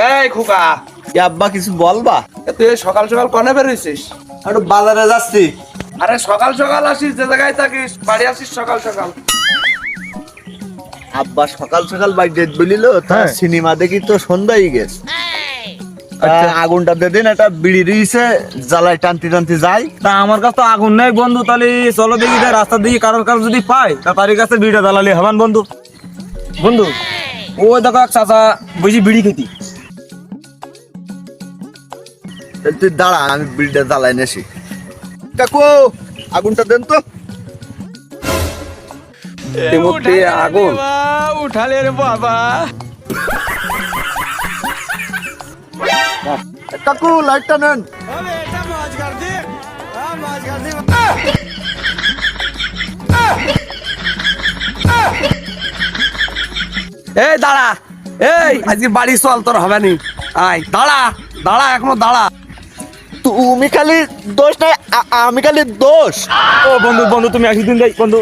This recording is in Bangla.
এই খোকা, আব্বা কিছু বলবা? তুই সকাল সকাল কনে বেরোইছিস? একটু বাজারে যাচ্ছি। আরে সকাল সকাল আসিস, যে জায়গায় থাকিস বাড়ি আসিস সকাল সকাল। আব্বা সকাল সকাল বাইক ডেট বলিল, তা সিনেমা দেখি তো সন্ধ্যায় গেছে। আগুনটা দিয়ে দিন, একটা বিড়ি দিয়েছে, জ্বালায় টানতে টানতে যাই। তা আমার কাছে তো আগুন নেই বন্ধু, তাহলে চলো দেখি যাই রাস্তা দিয়ে কারোর কাছে যদি পাই তা তার কাছে বিড়িটা জ্বালালে হবান বন্ধু। বন্ধু ওই দেখো এক চাচা বুঝি বিড়ি খেতি। তুই দাঁড়া, আমি বিড়িটা জ্বালাই নেছি। কাকু আগুনটা দেন তো। আগুন উঠালে রে বাবা। কাকু লাইটটা নেন। এই দাঁড়া, এই আজকে বাড়ি চল, তোর হবে নি। আয় দাঁড়া দাঁড়া, এখনো দাঁড়া। তুমি খালি দোষ নাই, আমি খালি দোষ। ও বন্ধু বন্ধু তুমি একদিন যাই বন্ধু।